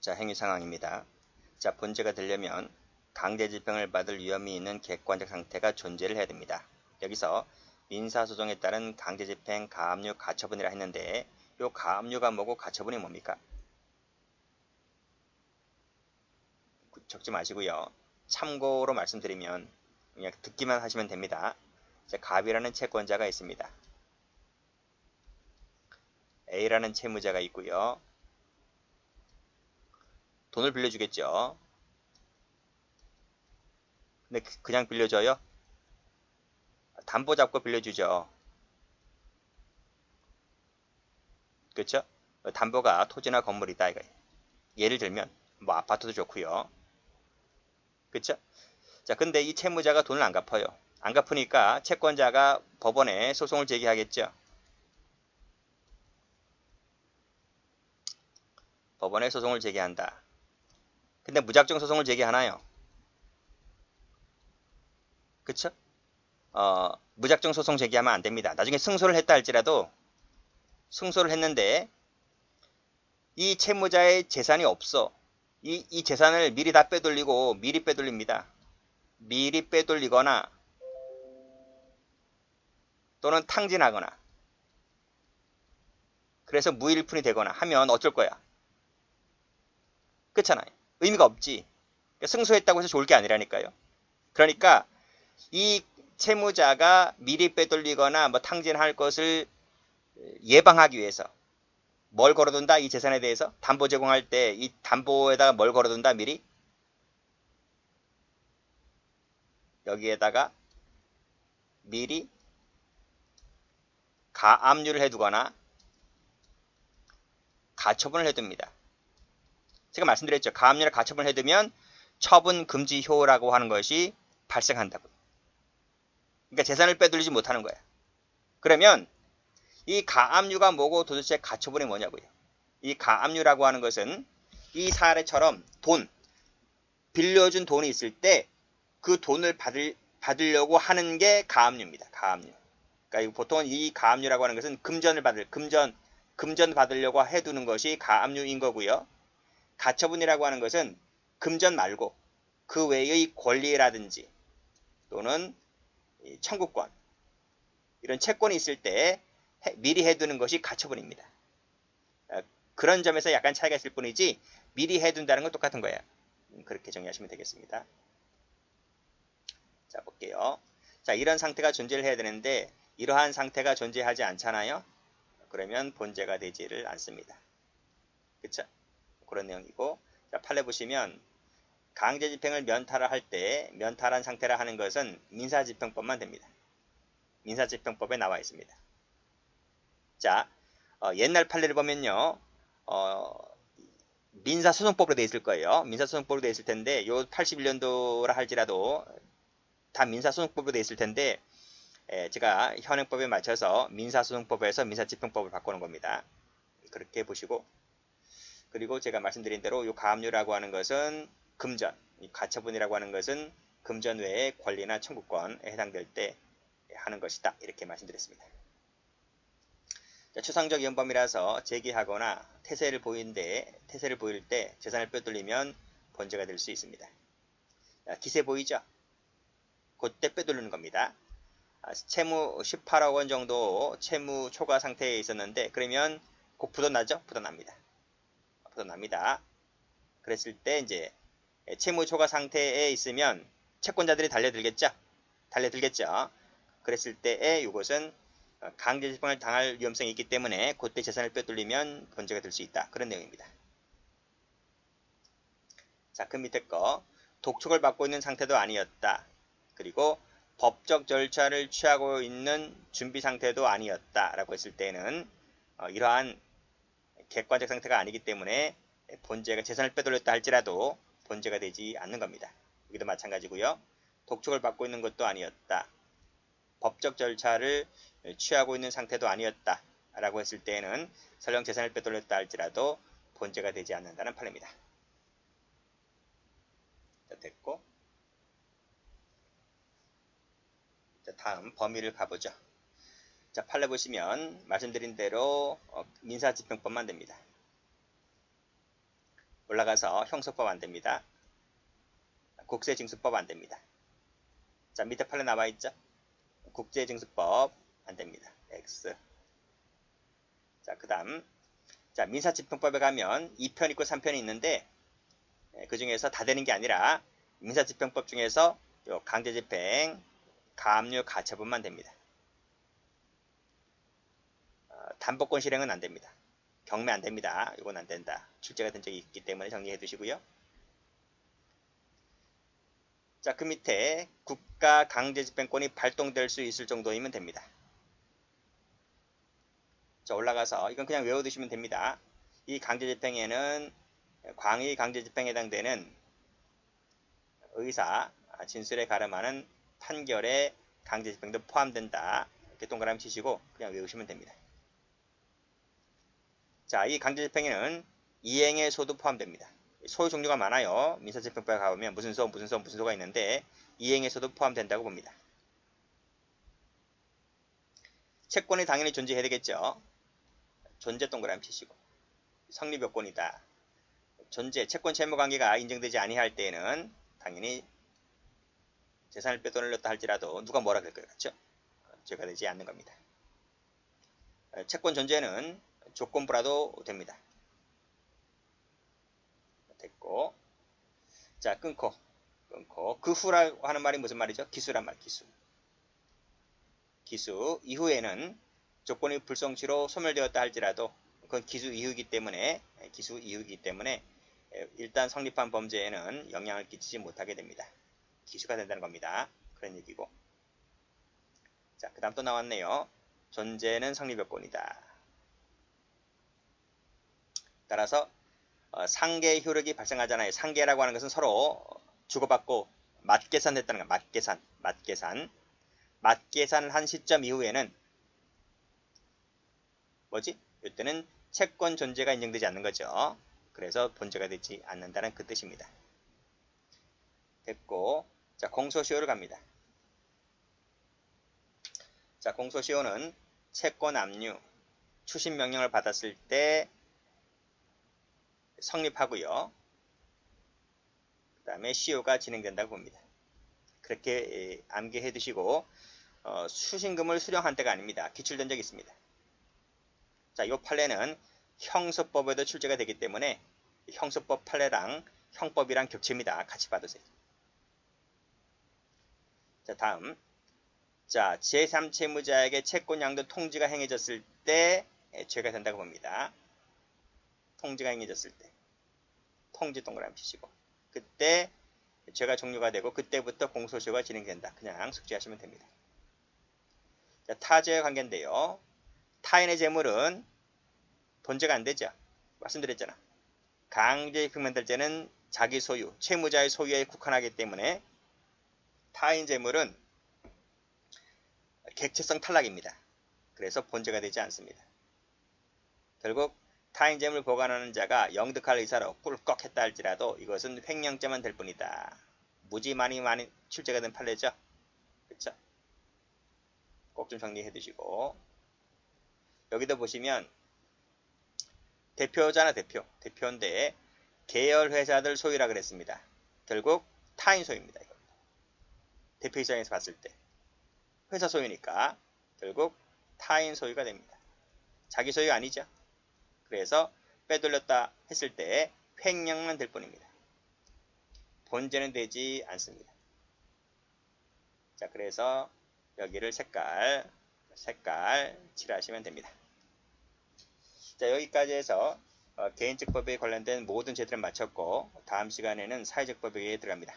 자, 행위 상황입니다. 자, 본죄가 되려면 강제집행을 받을 위험이 있는 객관적 상태가 존재를 해야 됩니다. 여기서 민사소송에 따른 강제집행, 가압류, 가처분이라 했는데 요 가압류가 뭐고 가처분이 뭡니까? 적지 마시고요. 참고로 말씀드리면 그냥 듣기만 하시면 됩니다. 자, 갑이라는 채권자가 있습니다. A라는 채무자가 있고요. 돈을 빌려주겠죠. 근데 그냥 빌려줘요? 담보 잡고 빌려주죠. 그렇죠? 담보가 토지나 건물이다. 이거. 예를 들면 뭐 아파트도 좋고요. 그렇죠? 자, 근데 이 채무자가 돈을 안 갚아요. 안 갚으니까 채권자가 법원에 소송을 제기하겠죠. 법원에 소송을 제기한다. 근데 무작정 소송을 제기하나요? 그쵸? 무작정 소송 제기하면 안 됩니다. 나중에 승소를 했다 할지라도 승소를 했는데 이 채무자의 재산이 없어. 이 재산을 미리 다 빼돌리고 미리 빼돌립니다. 미리 빼돌리거나 또는 탕진하거나 그래서 무일푼이 되거나 하면 어쩔 거야? 그렇잖아요. 의미가 없지. 승소했다고 해서 좋을 게 아니라니까요. 그러니까 이 채무자가 미리 빼돌리거나 뭐 탕진할 것을 예방하기 위해서 뭘 걸어둔다? 이 재산에 대해서 담보 제공할 때 이 담보에다가 뭘 걸어둔다? 미리 여기에다가 미리 가압류를 해두거나 가처분을 해둡니다. 제가 말씀드렸죠. 가압류를 가처분을 해두면 처분 금지효라고 하는 것이 발생한다고요. 그러니까 재산을 빼돌리지 못하는 거야. 그러면 이 가압류가 뭐고 도대체 가처분이 뭐냐고요. 이 가압류라고 하는 것은 이 사례처럼 돈, 빌려준 돈이 있을 때 그 돈을 받으려고 하는 게 가압류입니다. 가압류. 그러니까 보통 이 가압류라고 하는 것은 금전 받으려고 해두는 것이 가압류인 거고요. 가처분이라고 하는 것은 금전 말고 그 외의 권리라든지 또는 청구권 이런 채권이 있을 때 미리 해두는 것이 가처분입니다. 그런 점에서 약간 차이가 있을 뿐이지 미리 해둔다는 건 똑같은 거예요. 그렇게 정리하시면 되겠습니다. 자, 볼게요. 자, 이런 상태가 존재를 해야 되는데 이러한 상태가 존재하지 않잖아요. 그러면 본죄가 되지를 않습니다. 그쵸? 그런 내용이고, 자, 판례 보시면 강제집행을 면탈을 할 때 면탈한 상태라 하는 것은 민사집행법만 됩니다. 민사집행법에 나와 있습니다. 자, 옛날 판례를 보면요. 민사소송법으로 되어 있을 거예요. 민사소송법으로 되어 있을 텐데 요 81년도라 할지라도 다 민사소송법으로 되어 있을 텐데 제가 현행법에 맞춰서 민사소송법에서 민사집행법을 바꾸는 겁니다. 그렇게 보시고 그리고 제가 말씀드린 대로 이 가압류라고 하는 것은 금전, 이 가처분이라고 하는 것은 금전 외의 권리나 청구권에 해당될 때 하는 것이다. 이렇게 말씀드렸습니다. 자, 추상적 위헌범이라서 제기하거나 태세를 보일 때 재산을 빼돌리면 본죄가 될 수 있습니다. 자, 기세 보이죠? 그때 빼돌리는 겁니다. 채무 18억 원 정도 채무 초과 상태에 있었는데 그러면 곧 부도나죠? 부도납니다. 부도납니다. 그랬을 때 이제 채무 초과 상태에 있으면 채권자들이 달려들겠죠? 달려들겠죠? 그랬을 때에 이것은 강제집행을 당할 위험성이 있기 때문에 그때 재산을 빼돌리면 본죄가 될 수 있다. 그런 내용입니다. 자, 그 밑에 거 독촉을 받고 있는 상태도 아니었다. 그리고 법적 절차를 취하고 있는 준비 상태도 아니었다 라고 했을 때는 이러한 객관적 상태가 아니기 때문에 본죄가 재산을 빼돌렸다 할지라도 본죄가 되지 않는 겁니다. 여기도 마찬가지고요. 독촉을 받고 있는 것도 아니었다. 법적 절차를 취하고 있는 상태도 아니었다 라고 했을 때에는 설령 재산을 빼돌렸다 할지라도 본죄가 되지 않는다는 판례입니다. 자, 됐고 자, 다음 범위를 가보죠. 자, 판례 보시면 말씀드린 대로 민사집행법만 됩니다. 올라가서 형소법 안됩니다. 국세징수법 안됩니다. 자, 밑에 판에 나와있죠? 국제징수법 안됩니다. X. 자, 그 다음. 자, 민사집행법에 가면 2편 있고 3편이 있는데, 그 중에서 다 되는 게 아니라, 민사집행법 중에서 요 강제집행, 가압류, 가처분만 됩니다. 담보권 실행은 안 됩니다. 경매 안 됩니다. 이건 안 된다. 출제가 된 적이 있기 때문에 정리해 두시고요. 자, 그 밑에 국가 강제집행권이 발동될 수 있을 정도이면 됩니다. 자, 올라가서 이건 그냥 외워두시면 됩니다. 이 강제집행에는 광의 강제집행에 해당되는 의사 진술에 가름하는 판결에 강제집행도 포함된다. 이렇게 동그라미 치시고 그냥 외우시면 됩니다. 자, 이 강제집행에는 이행의 소도 포함됩니다. 소의 종류가 많아요. 민사집행법에 가보면 무슨 소가 있는데 이행의 소도 포함된다고 봅니다. 채권이 당연히 존재해야 되겠죠. 존재 동그라미 치시고 성립요건이다. 존재, 채권 채무 관계가 인정되지 아니할 때에는 당연히 재산을 빼돌렸다 할지라도 누가 뭐라 그럴 것 같죠? 죄가 되지 않는 겁니다. 채권 존재는 조건부라도 됩니다. 됐고, 자, 끊고 그 후라고 하는 말이 무슨 말이죠? 기수란 말, 기수 이후에는 조건이 불성취로 소멸되었다 할지라도 그건 기수 이후이기 때문에 일단 성립한 범죄에는 영향을 끼치지 못하게 됩니다. 기수가 된다는 겁니다. 그런 얘기고. 자, 그 다음 또 나왔네요. 존재는 성립요건이다. 따라서 상계 효력이 발생하잖아요. 상계라고 하는 것은 서로 주고받고 맞계산했다는 거예요. 맞계산을 한 시점 이후에는 뭐지? 이때는 채권 존재가 인정되지 않는 거죠. 그래서 본죄가 되지 않는다는 그 뜻입니다. 됐고, 자, 공소시효를 갑니다. 자, 공소시효는 채권 압류, 추심 명령을 받았을 때 성립하고요. 그 다음에 시효가 진행된다고 봅니다. 그렇게 암기해 두시고 수신금을 수령한 때가 아닙니다. 기출된 적이 있습니다. 자, 이 판례는 형소법에도 출제가 되기 때문에 형소법 판례랑 형법이랑 겹칩니다. 같이 봐두세요. 자, 다음. 자, 제3채무자에게 채권 양도 통지가 행해졌을 때 죄가 된다고 봅니다. 통지가 행해졌을 때. 통지 동그라미 치시고. 그때 죄가 종료가 되고 그때부터 공소시효가 진행된다. 그냥 숙지하시면 됩니다. 자, 타죄의 관계인데요. 타인의 재물은 본죄가 안 되죠. 말씀드렸잖아. 강제집행만들 때는 자기 소유, 채무자의 소유에 국한하기 때문에 타인 재물은 객체성 탈락입니다. 그래서 본죄가 되지 않습니다. 결국 타인 재물 보관하는 자가 영득할 의사로 꿀꺽 했다 할지라도 이것은 횡령죄만 될 뿐이다. 무지 많이 출제가 된 판례죠. 그쵸? 꼭 좀 정리해 두시고. 여기도 보시면 대표잖아. 대표인데 계열회사들 소유라 그랬습니다. 결국 타인 소유입니다. 이거. 대표 입장에서 봤을 때 회사 소유니까 결국 타인 소유가 됩니다. 자기 소유 아니죠. 그래서 빼돌렸다 했을 때 횡령만 될 뿐입니다. 본죄는 되지 않습니다. 자, 그래서 여기를 색깔 칠하시면 됩니다. 자, 여기까지 해서 개인적법에 관련된 모든 제들을 마쳤고 다음 시간에는 사회적법에 들어갑니다.